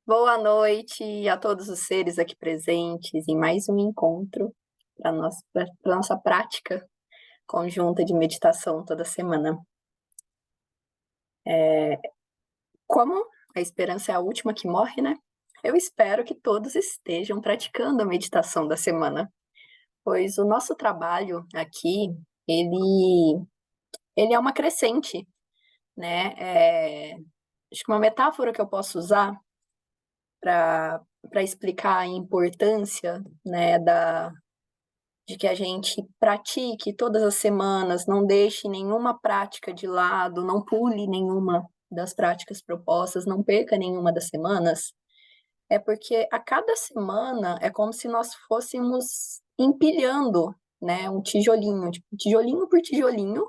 Boa noite a todos os seres aqui presentes em mais um encontro para nossa prática conjunta de meditação toda semana. Como a esperança é a última que morre, né? Eu espero que todos estejam praticando a meditação da semana, pois o nosso trabalho aqui, ele é uma crescente, né? Acho que uma metáfora que eu posso usar para explicar a importância, né, de que a gente pratique todas as semanas, não deixe nenhuma prática de lado, não pule nenhuma das práticas propostas, não perca nenhuma das semanas, é porque a cada semana é como se nós fôssemos empilhando, né, um tijolinho, tipo, tijolinho por tijolinho,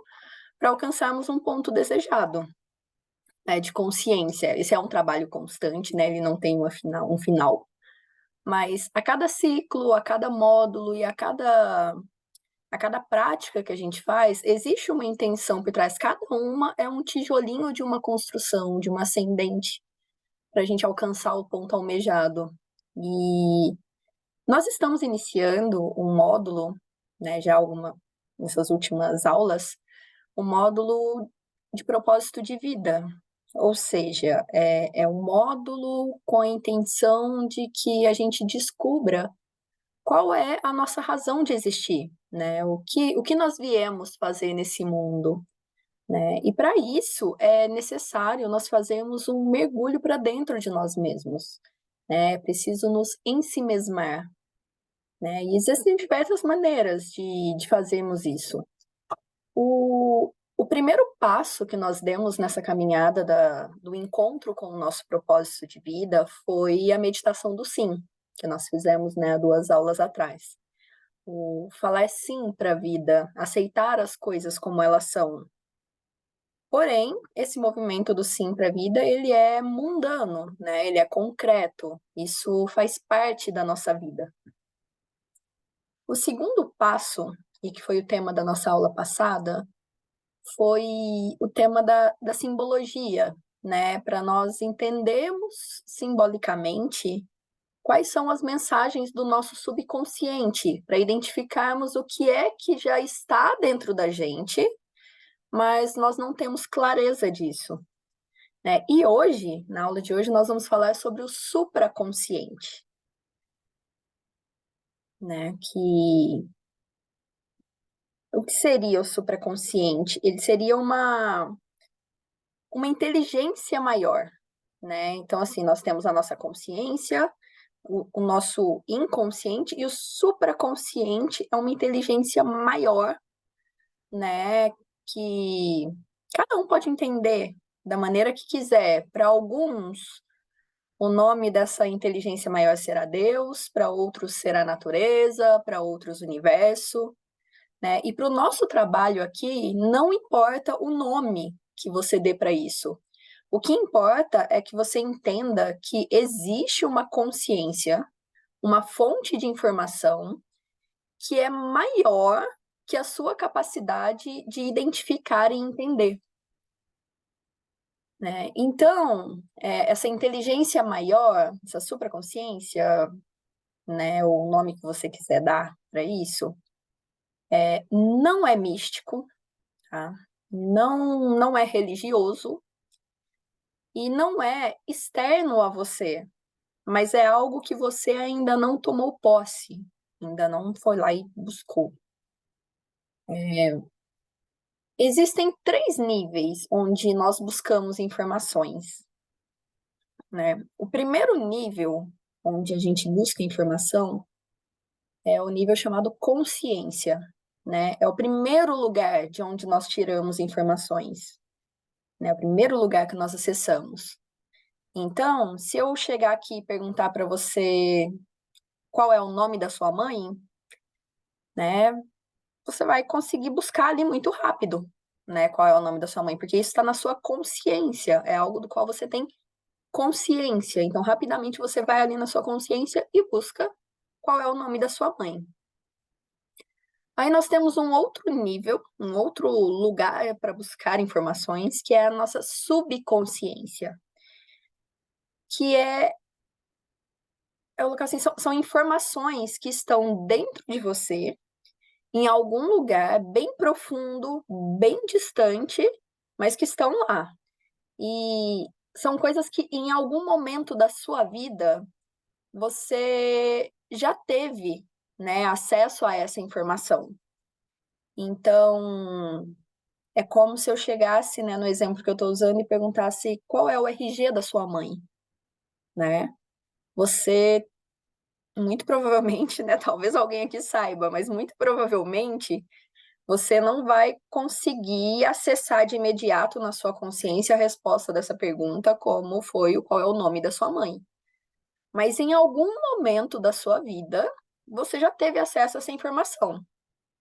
para alcançarmos um ponto desejado, né, de consciência. Esse é um trabalho constante, né, ele não tem um final. Mas a cada ciclo, a cada módulo e a cada prática que a gente faz, existe uma intenção por trás. Cada uma é um tijolinho de uma construção, de uma ascendente, para a gente alcançar o ponto almejado. E nós estamos iniciando um módulo, né, já nessas últimas aulas, um módulo de propósito de vida. Ou seja, é um módulo com a intenção de que a gente descubra qual é a nossa razão de existir, né? O que nós viemos fazer nesse mundo, né? E para isso é necessário nós fazermos um mergulho para dentro de nós mesmos, né? É preciso nos ensimesmar, né? E existem diversas maneiras de fazermos isso. O primeiro passo que nós demos nessa caminhada do encontro com o nosso propósito de vida foi a meditação do sim, que nós fizemos, né, 2 aulas atrás. O falar sim para a vida, aceitar as coisas como elas são. Porém, esse movimento do sim para a vida, ele é mundano, né? Ele é concreto. Isso faz parte da nossa vida. O segundo passo, e que foi o tema da nossa aula passada, foi o tema da simbologia, né? Para nós entendermos simbolicamente quais são as mensagens do nosso subconsciente, para identificarmos o que é que já está dentro da gente, mas nós não temos clareza disso, né? E hoje, na aula de hoje, nós vamos falar sobre o supraconsciente, né? O que seria o supraconsciente? Ele seria uma inteligência maior, né? Então, assim, nós temos a nossa consciência, o nosso inconsciente, e o supraconsciente é uma inteligência maior, né? Que cada um pode entender da maneira que quiser. Para alguns, o nome dessa inteligência maior será Deus, para outros será natureza, para outros universo, né? E para o nosso trabalho aqui, não importa o nome que você dê para isso. O que importa é que você entenda que existe uma consciência, uma fonte de informação que é maior que a sua capacidade de identificar e entender, né? Então, essa inteligência maior, essa supraconsciência, né, o nome que você quiser dar para isso, não é místico, tá? Não é religioso e não é externo a você, mas é algo que você ainda não tomou posse, ainda não foi lá e buscou. Existem 3 níveis onde nós buscamos informações, né? O primeiro nível, onde a gente busca informação, é o nível chamado consciência, né? É o primeiro lugar de onde nós tiramos informações, né? É o primeiro lugar que nós acessamos. Então, se eu chegar aqui e perguntar para você qual é o nome da sua mãe, né? Você vai conseguir buscar ali muito rápido, né? Qual é o nome da sua mãe, porque isso está na sua consciência, é algo do qual você tem consciência. Então, rapidamente você vai ali na sua consciência e busca qual é o nome da sua mãe. Aí nós temos um outro nível, um outro lugar para buscar informações, que é a nossa subconsciência, que é eu colocar assim, são informações que estão dentro de você, em algum lugar bem profundo, bem distante, mas que estão lá. E são coisas que em algum momento da sua vida você já teve, né, acesso a essa informação. Então, é como se eu chegasse, né, no exemplo que eu estou usando e perguntasse qual é o RG da sua mãe, né? Você, muito provavelmente, né, talvez alguém aqui saiba, mas muito provavelmente você não vai conseguir acessar de imediato na sua consciência a resposta dessa pergunta, como foi o qual é o nome da sua mãe. Mas em algum momento da sua vida, você já teve acesso a essa informação.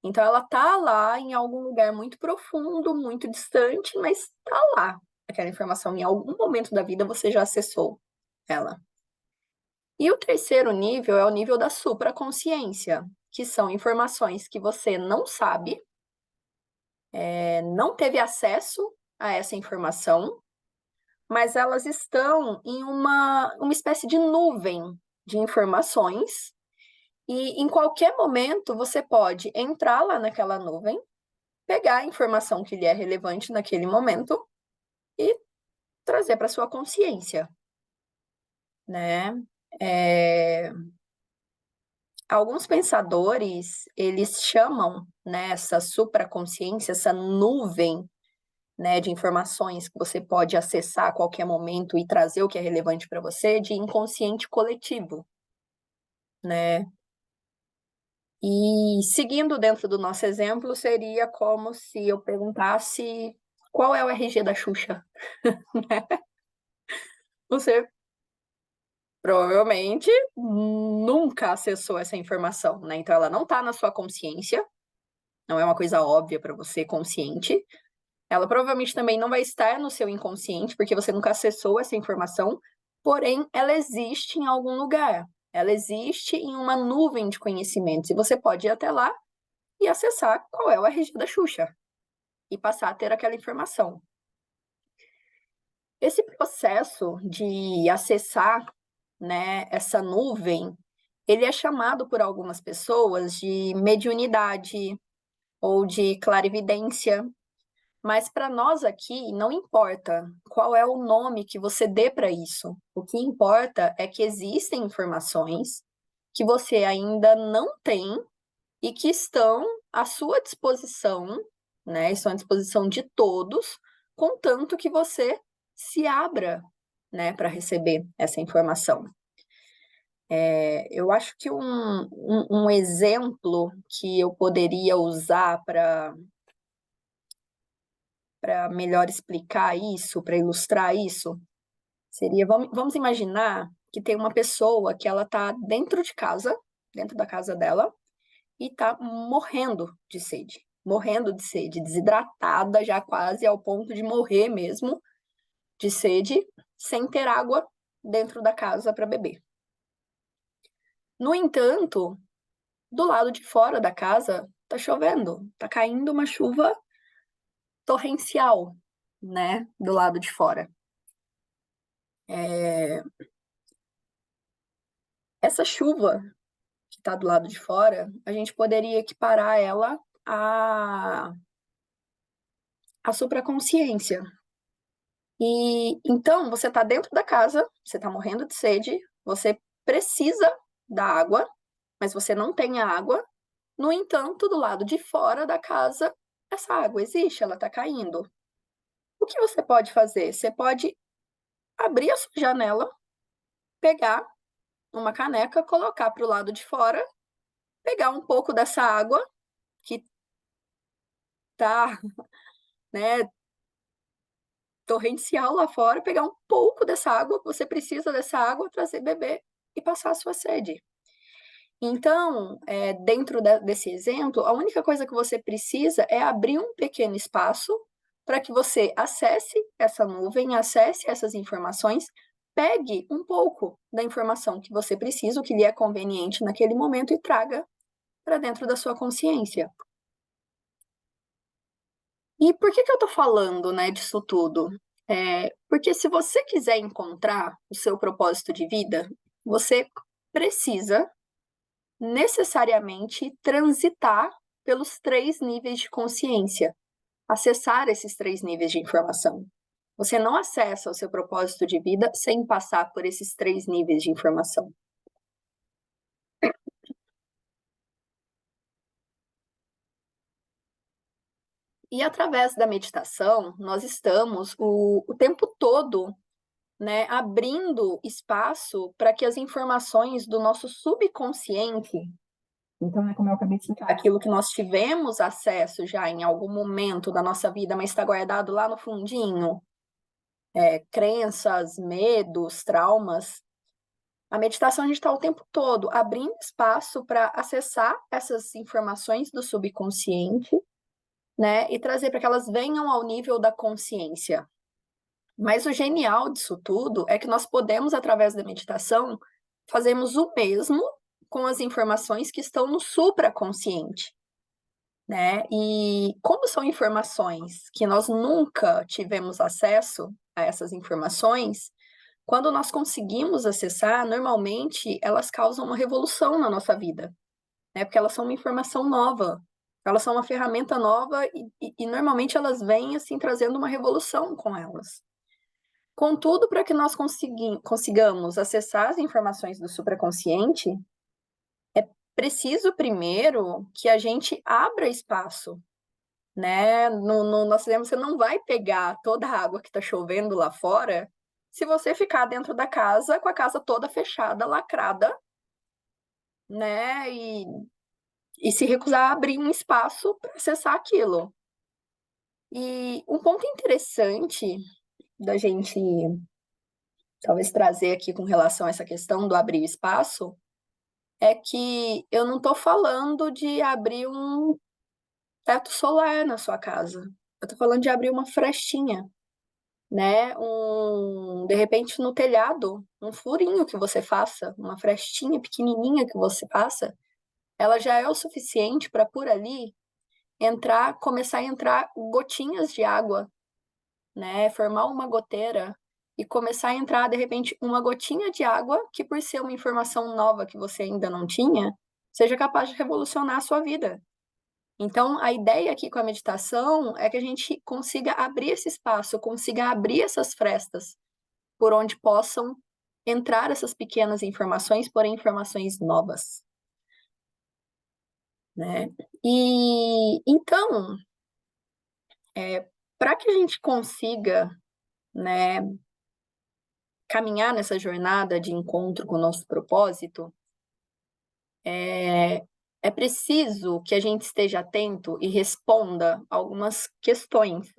Então ela tá lá em algum lugar muito profundo, muito distante, mas tá lá. Aquela informação em algum momento da vida você já acessou ela. E o terceiro nível é o nível da supraconsciência, que são informações que você não sabe, não teve acesso a essa informação, mas elas estão em uma espécie de nuvem de informações, e em qualquer momento você pode entrar lá naquela nuvem, pegar a informação que lhe é relevante naquele momento e trazer para sua consciência, né? É... Alguns pensadores, eles chamam, né, essa supraconsciência, essa nuvem, né, de informações que você pode acessar a qualquer momento e trazer o que é relevante para você, de inconsciente coletivo, né? E seguindo dentro do nosso exemplo, seria como se eu perguntasse qual é o RG da Xuxa. Você provavelmente nunca acessou essa informação, né? Então ela não está na sua consciência, não é uma coisa óbvia para você consciente. Ela provavelmente também não vai estar no seu inconsciente, porque você nunca acessou essa informação, porém ela existe em algum lugar. Ela existe em uma nuvem de conhecimentos e você pode ir até lá e acessar qual é o RG da Xuxa e passar a ter aquela informação. Esse processo de acessar, né, essa nuvem, ele é chamado por algumas pessoas de mediunidade ou de clarividência, mas para nós aqui não importa qual é o nome que você dê para isso. O que importa é que existem informações que você ainda não tem e que estão à sua disposição, né? Estão à disposição de todos, contanto que você se abra, né, para receber essa informação. Eu acho que um exemplo que eu poderia usar para melhor explicar isso, para ilustrar isso, seria, vamos imaginar que tem uma pessoa que ela está dentro de casa, dentro da casa dela, e está morrendo de sede, desidratada já quase ao ponto de morrer mesmo de sede, sem ter água dentro da casa para beber. No entanto, do lado de fora da casa tá chovendo, tá caindo uma chuva torrencial, né, do lado de fora. Essa chuva que está do lado de fora, a gente poderia equiparar ela à supraconsciência. E então você está dentro da casa, você está morrendo de sede, você precisa da água, mas você não tem a água. No entanto, do lado de fora da casa, essa água existe, ela está caindo. O que você pode fazer? Você pode abrir a sua janela, pegar uma caneca, colocar para o lado de fora, pegar um pouco dessa água que tá, né, torrencial lá fora, pegar um pouco dessa água, você precisa dessa água, trazer, beber e passar a sua sede. Então, dentro desse exemplo, a única coisa que você precisa é abrir um pequeno espaço para que você acesse essa nuvem, acesse essas informações, pegue um pouco da informação que você precisa, o que lhe é conveniente naquele momento e traga para dentro da sua consciência. E por que eu estou falando, né, disso tudo? Porque se você quiser encontrar o seu propósito de vida, você precisa necessariamente transitar pelos 3 níveis de consciência, acessar esses 3 níveis de informação. Você não acessa o seu propósito de vida sem passar por esses 3 níveis de informação. E através da meditação, nós estamos o tempo todo, né, abrindo espaço para que as informações do nosso subconsciente, então, como eu acabei de explicar, aquilo que nós tivemos acesso já em algum momento da nossa vida, mas está guardado lá no fundinho, crenças, medos, traumas. A meditação a gente está o tempo todo abrindo espaço para acessar essas informações do subconsciente, né, e trazer para que elas venham ao nível da consciência. Mas o genial disso tudo é que nós podemos, através da meditação, fazermos o mesmo com as informações que estão no supraconsciente, né? E como são informações que nós nunca tivemos acesso a essas informações, quando nós conseguimos acessar, normalmente elas causam uma revolução na nossa vida, né? Porque elas são uma informação nova, elas são uma ferramenta nova e normalmente elas vêm assim trazendo uma revolução com elas. Contudo, para que nós consigamos acessar as informações do supraconsciente, é preciso primeiro que a gente abra espaço, né? Nós dizemos, você não vai pegar toda a água que está chovendo lá fora se você ficar dentro da casa com a casa toda fechada, lacrada, né? E se recusar a abrir um espaço para acessar aquilo. E um ponto interessante da gente talvez trazer aqui com relação a essa questão do abrir espaço é que eu não estou falando de abrir um teto solar na sua casa. Eu estou falando de abrir uma frestinha, né? De repente no telhado, um furinho que você faça, uma frestinha pequenininha que você faça, ela já é o suficiente para por ali começar a entrar gotinhas de água, né? Formar uma goteira e começar a entrar, de repente, uma gotinha de água que, por ser uma informação nova que você ainda não tinha, seja capaz de revolucionar a sua vida. Então, a ideia aqui com a meditação é que a gente consiga abrir esse espaço, consiga abrir essas frestas por onde possam entrar essas pequenas informações, porém informações novas, né? E então, para que a gente consiga, né, caminhar nessa jornada de encontro com o nosso propósito, é preciso que a gente esteja atento e responda algumas questões.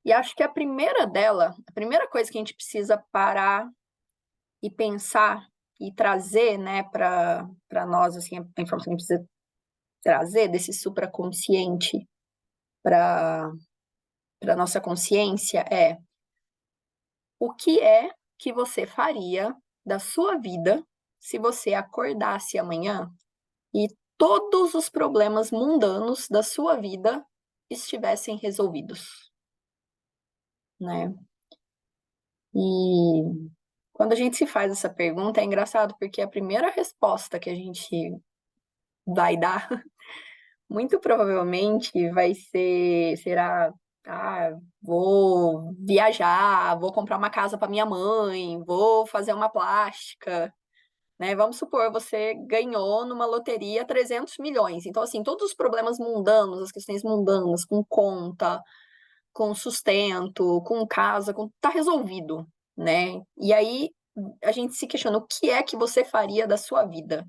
E acho que a primeira coisa que a gente precisa parar e pensar e trazer, né, para nós, assim, a informação que a gente precisa trazer desse supraconsciente para a nossa consciência é: o que é que você faria da sua vida se você acordasse amanhã e todos os problemas mundanos da sua vida estivessem resolvidos, né? E quando a gente se faz essa pergunta, é engraçado, porque a primeira resposta que a gente vai dar, muito provavelmente será, vou viajar, vou comprar uma casa para minha mãe, vou fazer uma plástica, né? Vamos supor, você ganhou numa loteria 300 milhões. Então, assim, todos os problemas mundanos, as questões mundanas, com conta, com sustento, com casa, tá resolvido, né? E aí a gente se questiona o que é que você faria da sua vida,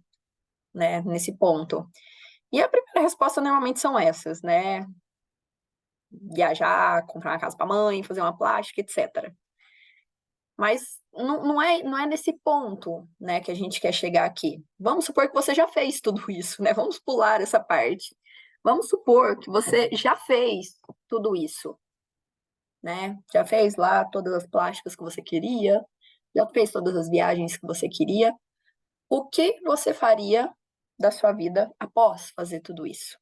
né? Nesse ponto. E a primeira resposta normalmente são essas, né? Viajar, comprar uma casa para mãe, fazer uma plástica, etc. Mas não é nesse ponto, né, que a gente quer chegar aqui. Vamos supor que você já fez tudo isso, né? Vamos pular essa parte. Vamos supor que você já fez tudo isso, né? Já fez lá todas as plásticas que você queria, já fez todas as viagens que você queria. O que você faria da sua vida após fazer tudo isso?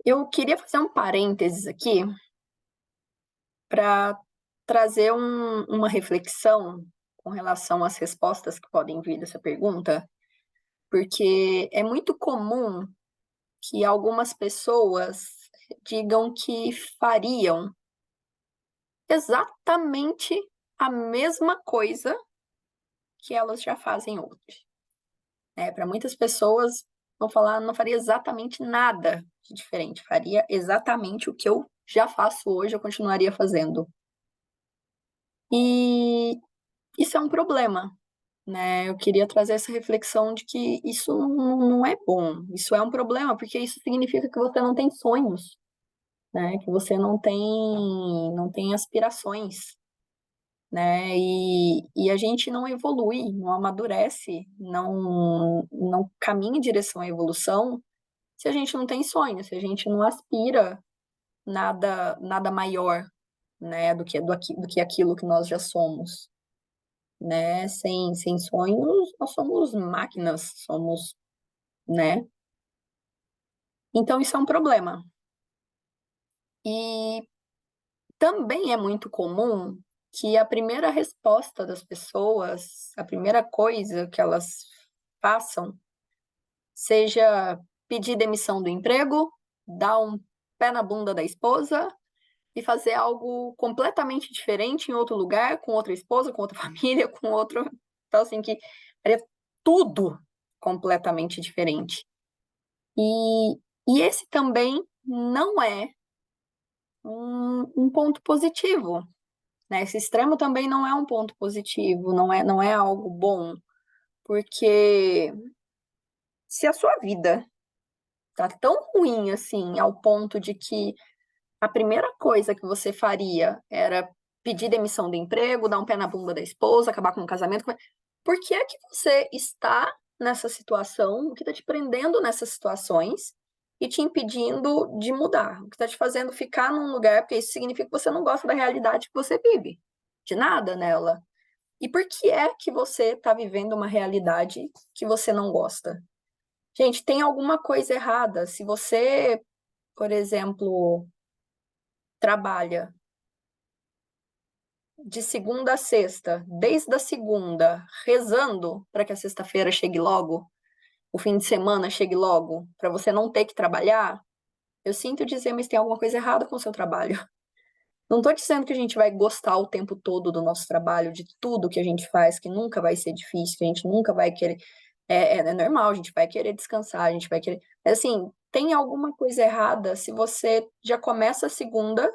Eu queria fazer um parênteses aqui para trazer uma reflexão com relação às respostas que podem vir dessa pergunta, porque é muito comum que algumas pessoas digam que fariam exatamente a mesma coisa que elas já fazem hoje. Para muitas pessoas, vão falar, não faria exatamente nada de diferente, faria exatamente o que eu já faço hoje, eu continuaria fazendo. E isso é um problema, né? Eu queria trazer essa reflexão de que isso não é bom, isso é um problema, porque isso significa que você não tem sonhos, né? Que você não tem aspirações, né? E a gente não evolui, não amadurece, não caminha em direção à evolução se a gente não tem sonho, se a gente não aspira nada maior, né? Do que aquilo que nós já somos, né? Sem sonhos, nós somos máquinas, somos, né? Então isso é um problema. E também é muito comum que a primeira resposta das pessoas, a primeira coisa que elas façam, seja pedir demissão do emprego, dar um pé na bunda da esposa e fazer algo completamente diferente em outro lugar, com outra esposa, com outra família, com outro. Então, assim, que é tudo completamente diferente. E esse também não é um ponto positivo, né? Esse extremo também não é um ponto positivo, não é algo bom, porque se a sua vida tá tão ruim assim, ao ponto de que a primeira coisa que você faria era pedir demissão do emprego, dar um pé na bunda da esposa, acabar com o casamento, por que é que você está nessa situação, o que está te prendendo nessas situações e te impedindo de mudar, o que está te fazendo ficar num lugar, porque isso significa que você não gosta da realidade que você vive, de nada nela. E por que é que você está vivendo uma realidade que você não gosta? Gente, tem alguma coisa errada. Se você, por exemplo, trabalha de segunda a sexta, desde a segunda, rezando para que a sexta-feira chegue logo, o fim de semana chegue logo, para você não ter que trabalhar, eu sinto dizer, mas tem alguma coisa errada com o seu trabalho. Não estou dizendo que a gente vai gostar o tempo todo do nosso trabalho, de tudo que a gente faz, que nunca vai ser difícil, que a gente nunca vai querer. É normal, a gente vai querer descansar, a gente vai querer. Mas, assim, tem alguma coisa errada se você já começa a segunda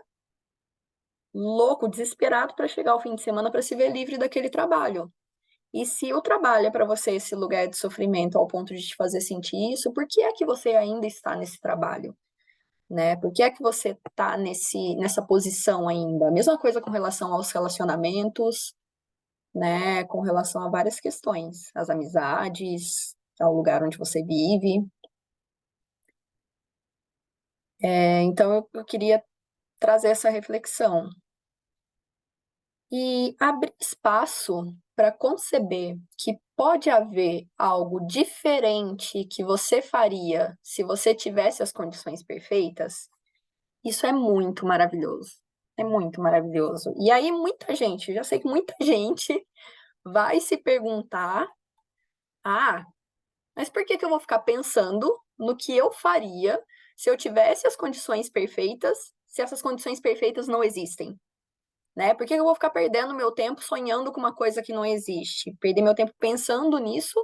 louco, desesperado para chegar ao fim de semana para se ver livre daquele trabalho. E se o trabalho é para você esse lugar de sofrimento ao ponto de te fazer sentir isso, por que é que você ainda está nesse trabalho? Né? Por que é que você está nessa posição ainda? A mesma coisa com relação aos relacionamentos, né? Com relação a várias questões, as amizades, ao lugar onde você vive. Então, eu queria trazer essa reflexão. E abrir espaço para conceber que pode haver algo diferente que você faria se você tivesse as condições perfeitas, isso é muito maravilhoso. É muito maravilhoso. E aí, muita gente, já sei que muita gente vai se perguntar: ah, mas por que que eu vou ficar pensando no que eu faria se eu tivesse as condições perfeitas, se essas condições perfeitas não existem? Né? Por que eu vou ficar perdendo meu tempo sonhando com uma coisa que não existe? Perder meu tempo pensando nisso,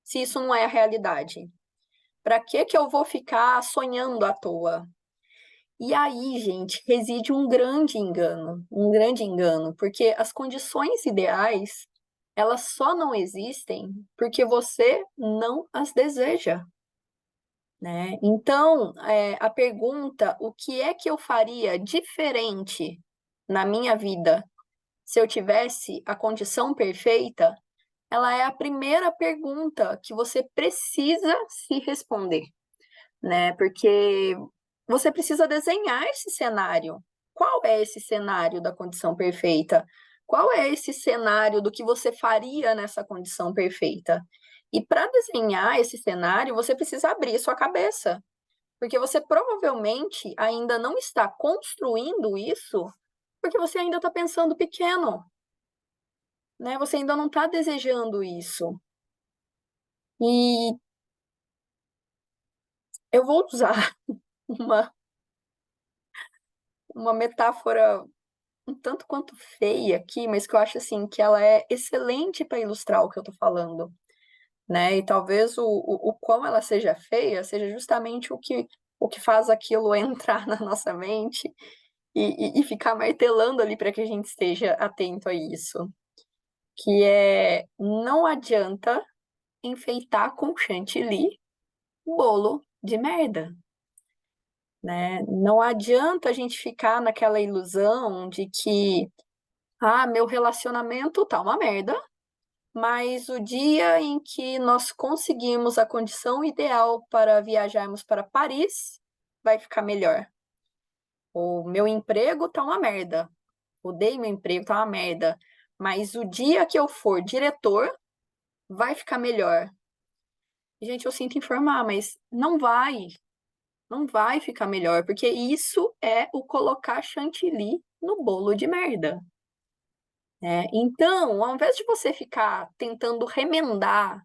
se isso não é a realidade? Para que que eu vou ficar sonhando à toa? E aí, gente, reside um grande engano, porque as condições ideais, elas só não existem porque você não as deseja, né? Então, a pergunta, o que é que eu faria diferente na minha vida se eu tivesse a condição perfeita, ela é a primeira pergunta que você precisa se responder, né? Porque você precisa desenhar esse cenário. Qual é esse cenário da condição perfeita? Qual é esse cenário do que você faria nessa condição perfeita? E para desenhar esse cenário, você precisa abrir sua cabeça, porque você provavelmente ainda não está construindo isso Porque você ainda está pensando pequeno, né? Você ainda não está desejando isso. E eu vou usar uma, uma metáfora um tanto quanto feia aqui, mas que eu acho assim que ela é excelente para ilustrar o que eu estou falando, né? E talvez o quão ela seja feia seja justamente o que faz aquilo entrar na nossa mente e ficar martelando ali para que a gente esteja atento a isso. Que é, não adianta enfeitar com chantilly bolo de merda, né? Não adianta a gente ficar naquela ilusão de que, meu relacionamento tá uma merda, mas o dia em que nós conseguimos a condição ideal para viajarmos para Paris, vai ficar melhor. O meu emprego tá uma merda. Odeio meu emprego, tá uma merda. Mas o dia que eu for diretor, vai ficar melhor. Gente, eu sinto informar, mas não vai ficar melhor, porque isso é o colocar chantilly no bolo de merda. Né? Então, ao invés de você ficar tentando remendar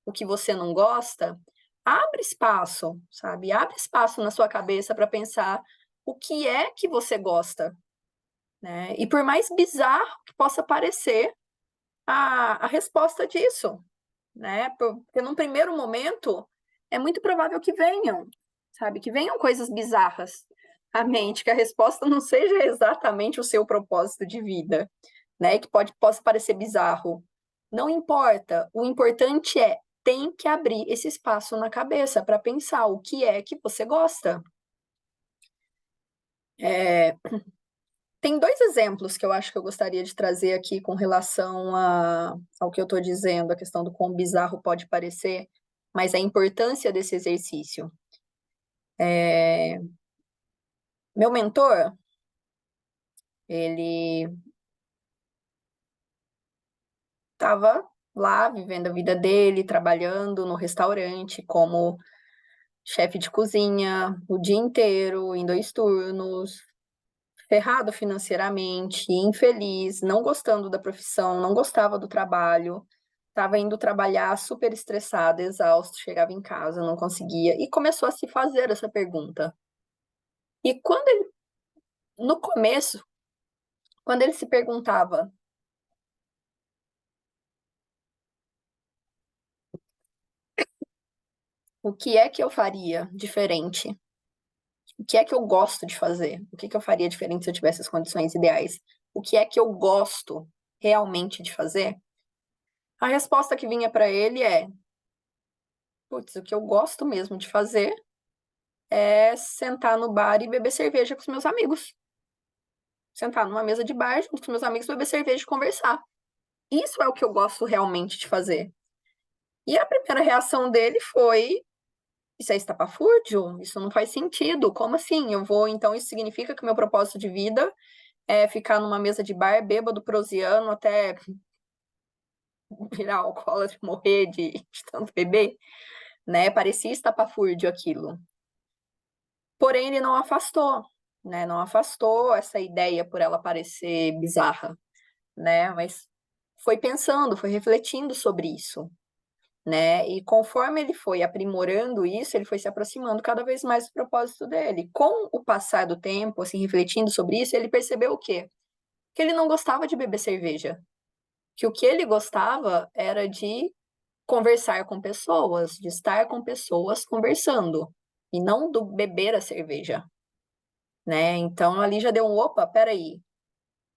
o que você não gosta, abre espaço, sabe? Abre espaço na sua cabeça para pensar o que é que você gosta, né? E por mais bizarro que possa parecer a resposta disso, né? Porque num primeiro momento é muito provável que venham, sabe? Que venham coisas bizarras à mente, que a resposta não seja exatamente o seu propósito de vida, né? Que possa parecer bizarro. Não importa. O importante é tem que abrir esse espaço na cabeça para pensar o que é que você gosta. Tem dois exemplos que eu acho que eu gostaria de trazer aqui com relação ao que eu estou dizendo, a questão do quão bizarro pode parecer, mas a importância desse exercício. Meu mentor, ele estava lá vivendo a vida dele, trabalhando no restaurante como chefe de cozinha o dia inteiro, em 2 turnos, ferrado financeiramente, infeliz, não gostando da profissão, não gostava do trabalho, estava indo trabalhar super estressado, exausto, chegava em casa, não conseguia, e começou a se fazer essa pergunta. E no começo, quando ele se perguntava o que é que eu faria diferente, o que é que eu gosto de fazer, o que é que eu faria diferente se eu tivesse as condições ideais, o que é que eu gosto realmente de fazer, a resposta que vinha para ele é: putz, o que eu gosto mesmo de fazer é sentar no bar e beber cerveja com os meus amigos. Sentar numa mesa de bar junto com os meus amigos, beber cerveja e conversar. Isso é o que eu gosto realmente de fazer. E a primeira reação dele foi: isso é estapafúrdio? Isso não faz sentido. Como assim? Então isso significa que o meu propósito de vida é ficar numa mesa de bar, bêbado, prosiano, até virar alcoólatra, morrer de tanto beber, né? Parecia estapafúrdio aquilo. Porém, ele não afastou, né? Não afastou essa ideia por ela parecer bizarra, né? Mas foi pensando, foi refletindo sobre isso, né? E conforme ele foi aprimorando isso, ele foi se aproximando cada vez mais do propósito dele. Com o passar do tempo, assim, refletindo sobre isso, ele percebeu o quê? Que ele não gostava de beber cerveja. Que o que ele gostava era de conversar com pessoas, de estar com pessoas conversando, e não do beber a cerveja, né? Então ali já deu um opa, peraí.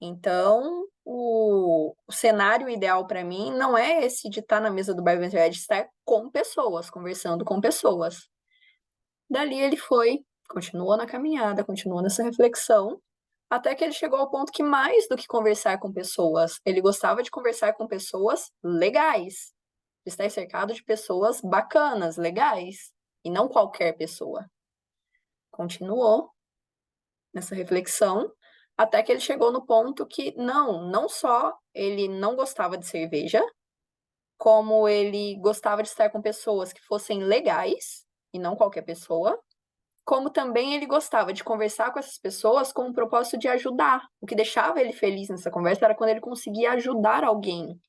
Então o cenário ideal para mim não é esse de estar na mesa do bar, é de estar com pessoas, conversando com pessoas. Dali ele foi, continuou na caminhada, continuou nessa reflexão, até que ele chegou ao ponto que mais do que conversar com pessoas, ele gostava de conversar com pessoas legais, de estar cercado de pessoas bacanas, legais, e não qualquer pessoa. Continuou nessa reflexão, até que ele chegou no ponto que não só ele não gostava de cerveja, como ele gostava de estar com pessoas que fossem legais, e não qualquer pessoa, como também ele gostava de conversar com essas pessoas com o propósito de ajudar. O que deixava ele feliz nessa conversa era quando ele conseguia ajudar alguém.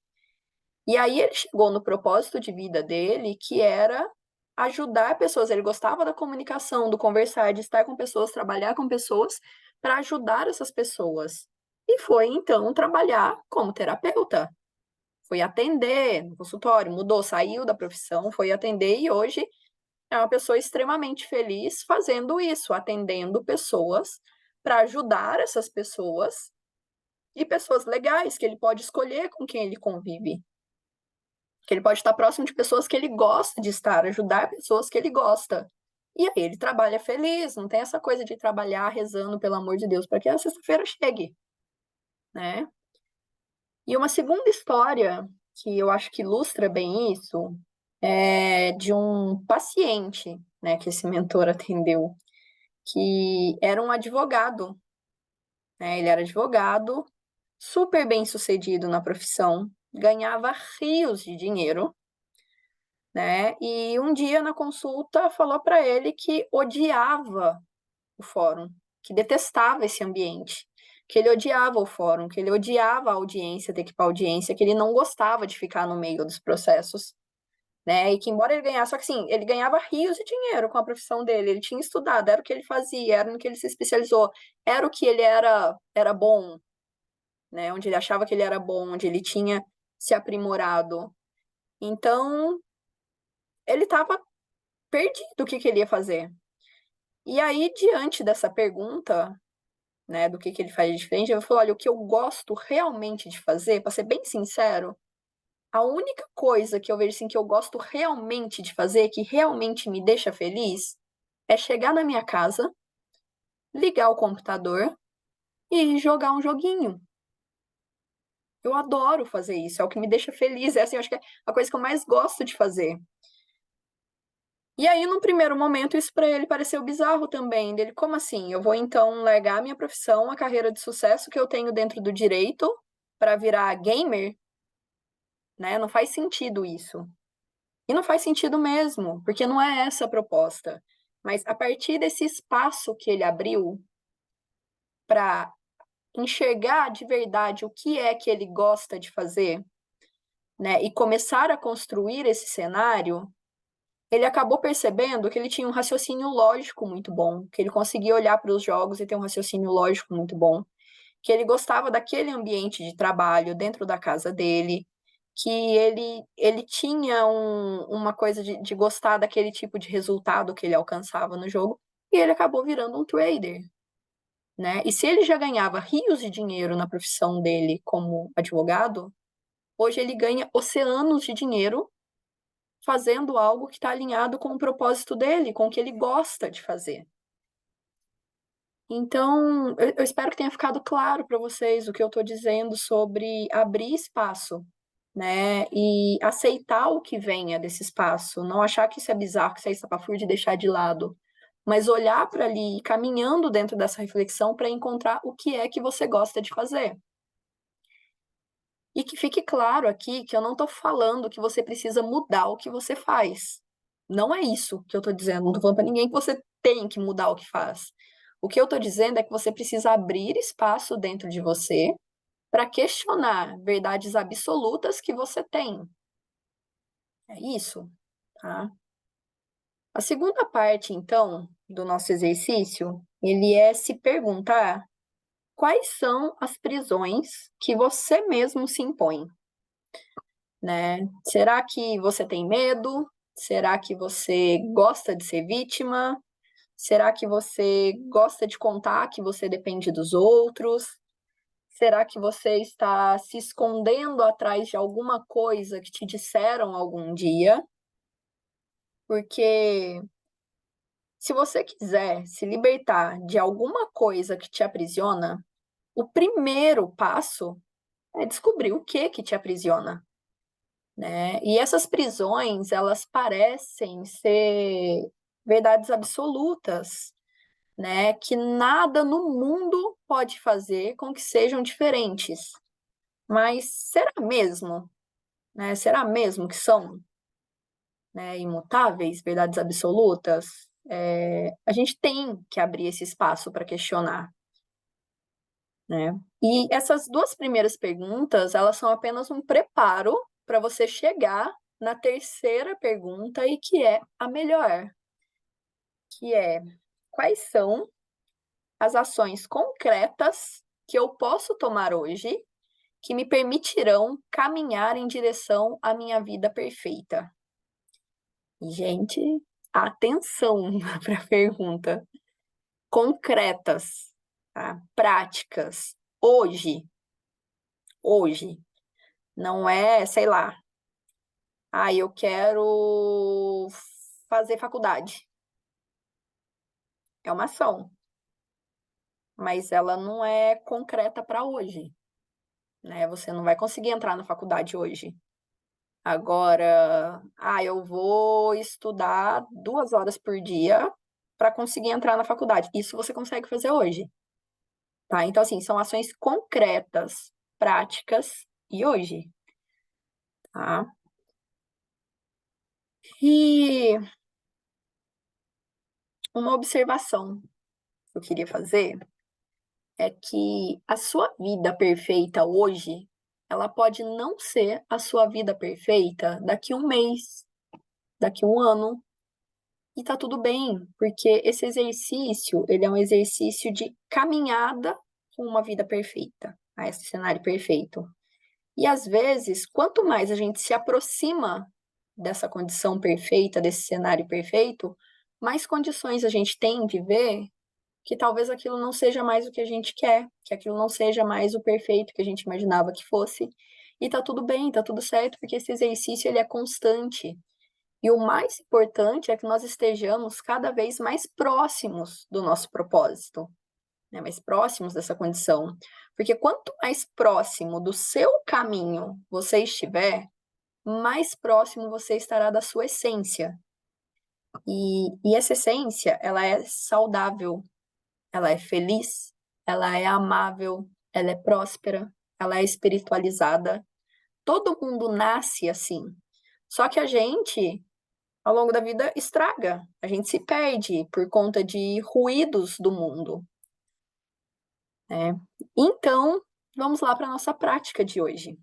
E aí ele chegou no propósito de vida dele, que era ajudar pessoas. Ele gostava da comunicação, do conversar, de estar com pessoas, trabalhar com pessoas, para ajudar essas pessoas. E foi então trabalhar como terapeuta. Foi atender no consultório, mudou, saiu da profissão, foi atender e hoje é uma pessoa extremamente feliz fazendo isso, atendendo pessoas para ajudar essas pessoas e pessoas legais que ele pode escolher com quem ele convive. Que ele pode estar próximo de pessoas que ele gosta de estar, ajudar pessoas que ele gosta. E aí ele trabalha feliz, não tem essa coisa de trabalhar rezando, pelo amor de Deus, para que a sexta-feira chegue, né? E uma segunda história que eu acho que ilustra bem isso é de um paciente, né, que esse mentor atendeu, que era um advogado, né? Ele era advogado, super bem sucedido na profissão, ganhava rios de dinheiro, né? E um dia na consulta falou para ele que odiava o fórum, que detestava esse ambiente, que ele odiava o fórum, que ele odiava a audiência, ter que ir para audiência, que ele não gostava de ficar no meio dos processos, né? E que embora ele ganhasse, só que assim, ele ganhava rios de dinheiro com a profissão dele, ele tinha estudado, era o que ele fazia, era no que ele se especializou, era o que ele era bom, né? Onde ele achava que ele era bom, onde ele tinha se aprimorado. Então, ele estava perdido o que ele ia fazer. E aí, diante dessa pergunta, né, do que ele faz de diferente, eu falei, olha, o que eu gosto realmente de fazer, para ser bem sincero, a única coisa que eu vejo assim que eu gosto realmente de fazer, que realmente me deixa feliz, é chegar na minha casa, ligar o computador e jogar um joguinho. Eu adoro fazer isso, é o que me deixa feliz, é assim, eu acho que é a coisa que eu mais gosto de fazer. E aí, num primeiro momento, isso para ele pareceu bizarro também. Dele, como assim? Eu vou então largar a minha profissão, a carreira de sucesso que eu tenho dentro do direito para virar gamer, né? Não faz sentido isso. E não faz sentido mesmo, porque não é essa a proposta. Mas a partir desse espaço que ele abriu para enxergar de verdade o que é que ele gosta de fazer, né? E começar a construir esse cenário, ele acabou percebendo que ele tinha um raciocínio lógico muito bom, que ele conseguia olhar para os jogos e ter um raciocínio lógico muito bom, que ele gostava daquele ambiente de trabalho dentro da casa dele, que ele tinha uma coisa de gostar daquele tipo de resultado que ele alcançava no jogo, e ele acabou virando um trader, né? E se ele já ganhava rios de dinheiro na profissão dele como advogado, hoje ele ganha oceanos de dinheiro fazendo algo que está alinhado com o propósito dele, com o que ele gosta de fazer. Então, eu espero que tenha ficado claro para vocês o que eu estou dizendo sobre abrir espaço, né? E aceitar o que venha desse espaço, não achar que isso é bizarro, que isso é estapafúrdio de deixar de lado, mas olhar para ali, caminhando dentro dessa reflexão para encontrar o que é que você gosta de fazer. E que fique claro aqui que eu não estou falando que você precisa mudar o que você faz. Não é isso que eu estou dizendo. Não estou falando para ninguém que você tem que mudar o que faz. O que eu estou dizendo é que você precisa abrir espaço dentro de você para questionar verdades absolutas que você tem. É isso, tá? A segunda parte, então, do nosso exercício, ele é se perguntar quais são as prisões que você mesmo se impõe. Né? Será que você tem medo? Será que você gosta de ser vítima? Será que você gosta de contar que você depende dos outros? Será que você está se escondendo atrás de alguma coisa que te disseram algum dia? Porque se você quiser se libertar de alguma coisa que te aprisiona, o primeiro passo é descobrir o que te aprisiona. Né? E essas prisões, elas parecem ser verdades absolutas, né? Que nada no mundo pode fazer com que sejam diferentes. Mas será mesmo? Né? Será mesmo que são, né, imutáveis, verdades absolutas? a gente tem que abrir esse espaço para questionar, né? E essas 2 primeiras perguntas, elas são apenas um preparo para você chegar na terceira pergunta e que é a melhor, que é: quais são as ações concretas que eu posso tomar hoje que me permitirão caminhar em direção à minha vida perfeita? E, gente, atenção para a pergunta. Concretas, tá? Práticas. Hoje. Não é, sei lá, eu quero fazer faculdade. É uma ação, mas ela não é concreta para hoje, né? Você não vai conseguir entrar na faculdade hoje. Agora, eu vou estudar 2 horas por dia para conseguir entrar na faculdade. Isso você consegue fazer hoje, tá? Então, assim, são ações concretas, práticas e hoje, tá? E uma observação que eu queria fazer é que a sua vida perfeita hoje, ela pode não ser a sua vida perfeita daqui 1 mês, daqui 1 ano, e tá tudo bem, porque esse exercício, ele é um exercício de caminhada com uma vida perfeita, a esse cenário perfeito. E às vezes, quanto mais a gente se aproxima dessa condição perfeita, desse cenário perfeito, mais condições a gente tem de ver que talvez aquilo não seja mais o que a gente quer, que aquilo não seja mais o perfeito que a gente imaginava que fosse. E tá tudo bem, tá tudo certo, porque esse exercício ele é constante. E o mais importante é que nós estejamos cada vez mais próximos do nosso propósito, né? Mais próximos dessa condição. Porque quanto mais próximo do seu caminho você estiver, mais próximo você estará da sua essência. E essa essência, ela é saudável, ela é feliz, ela é amável, ela é próspera, ela é espiritualizada. Todo mundo nasce assim. Só que a gente, ao longo da vida, estraga. A gente se perde por conta de ruídos do mundo, né? Então, vamos lá para a nossa prática de hoje.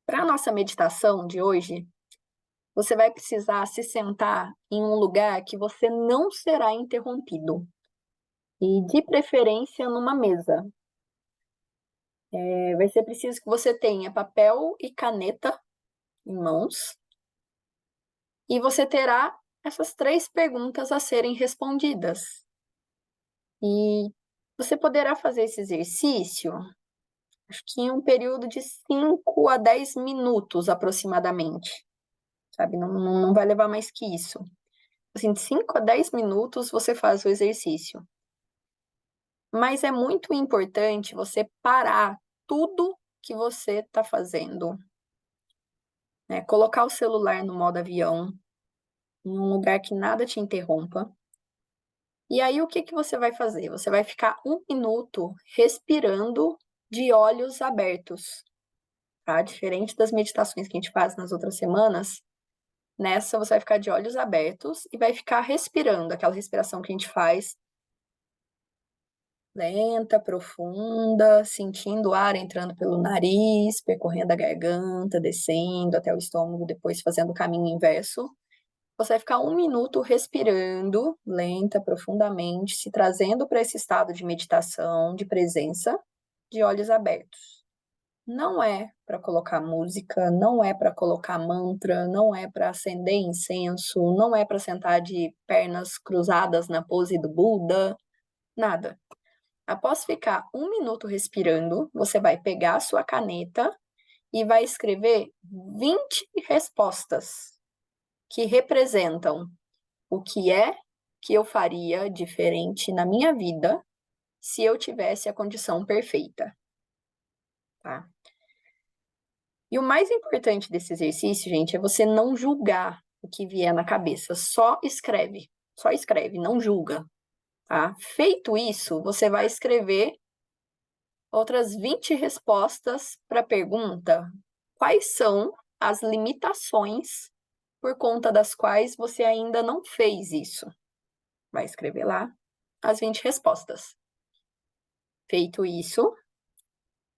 Para a nossa meditação de hoje, você vai precisar se sentar em um lugar que você não será interrompido. E, de preferência, numa mesa. Vai ser preciso que você tenha papel e caneta em mãos, e você terá essas 3 perguntas a serem respondidas. E você poderá fazer esse exercício, acho que em um período de 5 a 10 minutos aproximadamente, sabe? Não vai levar mais que isso. Assim, de 5 a 10 minutos você faz o exercício. Mas é muito importante você parar tudo que você está fazendo, né? Colocar o celular no modo avião, em um lugar que nada te interrompa. E aí, o que que você vai fazer? Você vai ficar 1 minuto respirando de olhos abertos, tá? Diferente das meditações que a gente faz nas outras semanas, nessa você vai ficar de olhos abertos e vai ficar respirando, aquela respiração que a gente faz lenta, profunda, sentindo o ar entrando pelo nariz, percorrendo a garganta, descendo até o estômago, depois fazendo o caminho inverso. Você vai ficar 1 minuto respirando, lenta, profundamente, se trazendo para esse estado de meditação, de presença, de olhos abertos. Não é para colocar música, não é para colocar mantra, não é para acender incenso, não é para sentar de pernas cruzadas na pose do Buda, nada. Após ficar 1 minuto respirando, você vai pegar a sua caneta e vai escrever 20 respostas que representam o que é que eu faria diferente na minha vida se eu tivesse a condição perfeita, tá? E o mais importante desse exercício, gente, é você não julgar o que vier na cabeça, só escreve, não julga, tá? Feito isso, você vai escrever outras 20 respostas para a pergunta: quais são as limitações por conta das quais você ainda não fez isso? vai escrever lá as 20 respostas. Feito isso,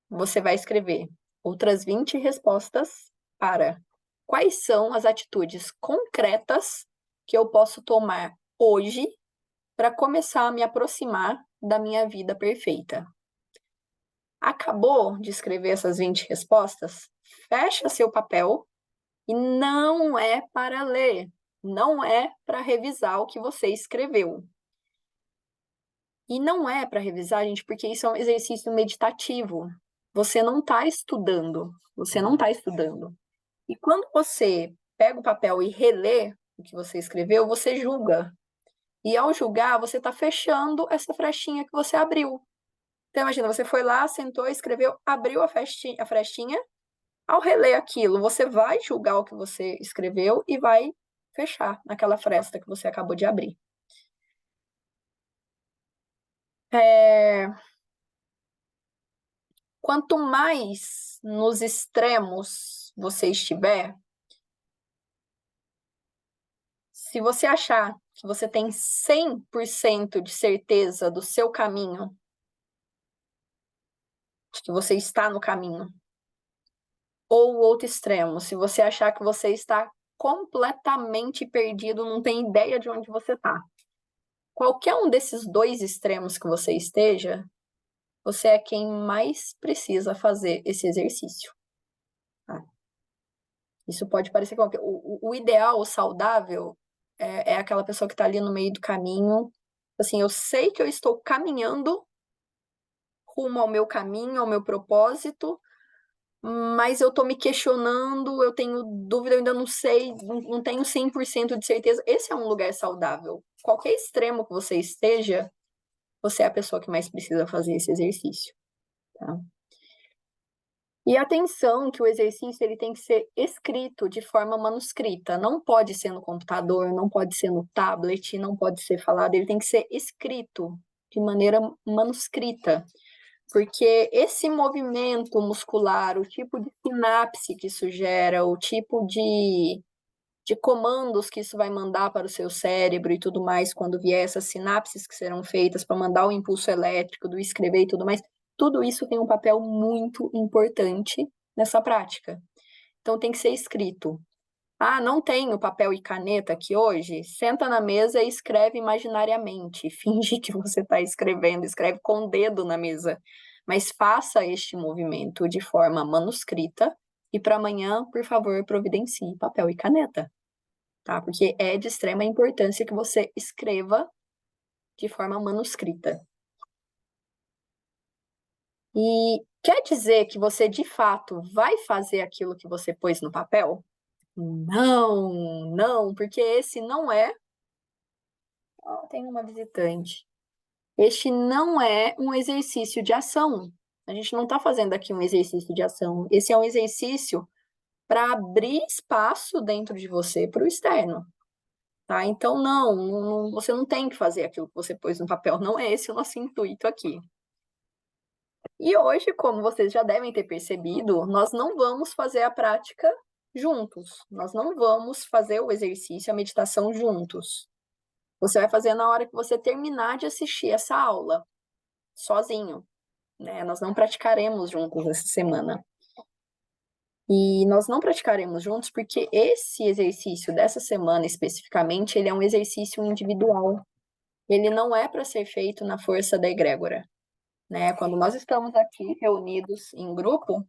você vai escrever outras 20 respostas para quais são as atitudes concretas que eu posso tomar hoje para começar a me aproximar da minha vida perfeita. Acabou de escrever essas 20 respostas? Fecha seu papel e não é para ler, não é para revisar o que você escreveu. E não é para revisar, gente, porque isso é um exercício meditativo. Você não está estudando, você não está estudando. E quando você pega o papel e relê o que você escreveu, você julga. E ao julgar, você está fechando essa frestinha que você abriu. Então, imagina, você foi lá, sentou, escreveu, abriu a frestinha. Ao reler aquilo, você vai julgar o que você escreveu e vai fechar naquela fresta que você acabou de abrir. Quanto mais nos extremos você estiver, se você achar que você tem 100% de certeza do seu caminho, de que você está no caminho, ou o outro extremo, se você achar que você está completamente perdido, não tem ideia de onde você está. Qualquer um desses dois extremos que você esteja, você é quem mais precisa fazer esse exercício. Tá? Isso pode parecer qualquer... O ideal, o saudável, é aquela pessoa que está ali no meio do caminho. Assim, eu sei que eu estou caminhando rumo ao meu caminho, ao meu propósito, mas eu estou me questionando, eu tenho dúvida, eu ainda não sei, não tenho 100% de certeza. Esse é um lugar saudável. Qualquer extremo que você esteja, você é a pessoa que mais precisa fazer esse exercício. Tá? E atenção que o exercício ele tem que ser escrito de forma manuscrita, não pode ser no computador, não pode ser no tablet, não pode ser falado, ele tem que ser escrito de maneira manuscrita, porque esse movimento muscular, o tipo de sinapse que isso gera, o tipo de comandos que isso vai mandar para o seu cérebro e tudo mais, quando vier essas sinapses que serão feitas para mandar o impulso elétrico do escrever e tudo mais, tudo isso tem um papel muito importante nessa prática. Então tem que ser escrito. Ah, não tenho papel e caneta aqui hoje? Senta na mesa e escreve imaginariamente. Finge que você está escrevendo, escreve com o dedo na mesa. Mas faça este movimento de forma manuscrita e para amanhã, por favor, providencie papel e caneta. Tá? Porque é de extrema importância que você escreva de forma manuscrita. E quer dizer que você, de fato, vai fazer aquilo que você pôs no papel? Não, não, porque esse não é... Oh, tem uma visitante. Este não é um exercício de ação. A gente não está fazendo aqui um exercício de ação. Esse é um exercício para abrir espaço dentro de você para o externo. Tá? Então, não, você não tem que fazer aquilo que você pôs no papel. Não é esse o nosso intuito aqui. E hoje, como vocês já devem ter percebido, nós não vamos fazer a prática juntos. Nós não vamos fazer o exercício, a meditação juntos. Você vai fazer na hora que você terminar de assistir essa aula, sozinho, né? Nós não praticaremos juntos essa semana. E nós não praticaremos juntos porque esse exercício dessa semana especificamente, ele é um exercício individual. Ele não é para ser feito na força da egrégora, né? Quando nós estamos aqui reunidos em grupo,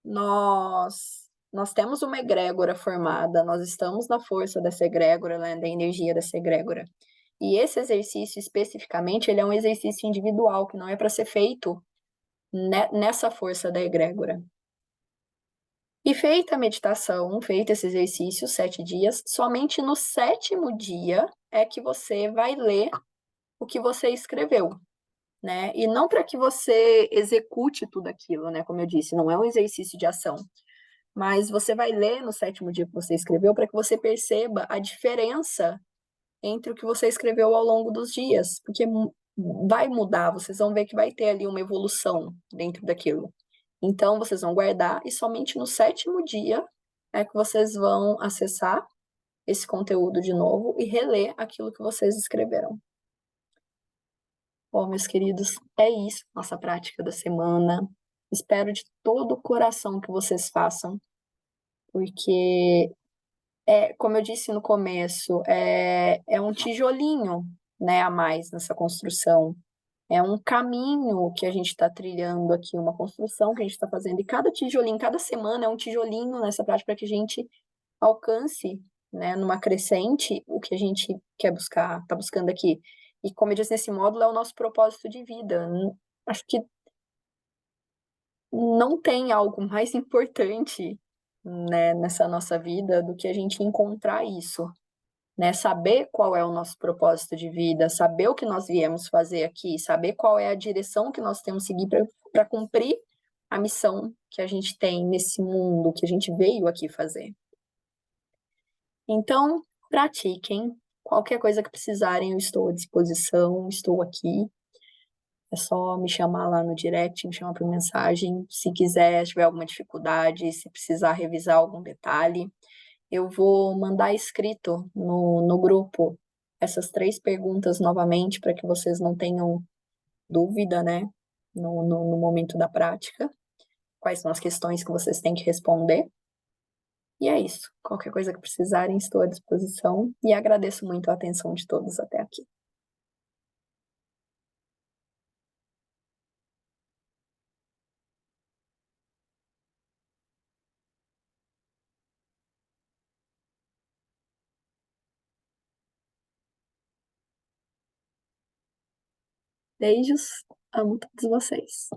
nós temos uma egrégora formada, nós estamos na força dessa egrégora, né, da energia dessa egrégora. E esse exercício, especificamente, ele é um exercício individual, que não é para ser feito nessa força da egrégora. E feita a meditação, feito esse exercício, 7 dias, somente no 7º dia é que você vai ler o que você escreveu, né? E não para que você execute tudo aquilo, né? Como eu disse, não é um exercício de ação. Mas você vai ler no 7º dia que você escreveu para que você perceba a diferença entre o que você escreveu ao longo dos dias, porque vai mudar, vocês vão ver que vai ter ali uma evolução dentro daquilo. Então, vocês vão guardar e somente no 7º dia é que vocês vão acessar esse conteúdo de novo e reler aquilo que vocês escreveram. Bom, meus queridos, é isso, nossa prática da semana. Espero de todo o coração que vocês façam, porque, como eu disse no começo, é um tijolinho, né, a mais nessa construção. É um caminho que a gente está trilhando aqui, uma construção que a gente está fazendo. E cada tijolinho, cada semana é um tijolinho nessa prática para que a gente alcance, né, numa crescente, o que a gente quer buscar, está buscando aqui. E como eu disse, nesse módulo é o nosso propósito de vida. Acho que não tem algo mais importante, né, nessa nossa vida do que a gente encontrar isso, né? Saber qual é o nosso propósito de vida, saber o que nós viemos fazer aqui, saber qual é a direção que nós temos que seguir para cumprir a missão que a gente tem nesse mundo, que a gente veio aqui fazer. Então, pratiquem. Qualquer coisa que precisarem, eu estou à disposição, estou aqui. É só me chamar lá no direct, me chamar por mensagem. Se quiser, tiver alguma dificuldade, se precisar revisar algum detalhe, eu vou mandar escrito no grupo essas 3 perguntas novamente para que vocês não tenham dúvida, né, no momento da prática. Quais são as questões que vocês têm que responder. E é isso. Qualquer coisa que precisarem, estou à disposição e agradeço muito a atenção de todos até aqui. Beijos, amo todos vocês.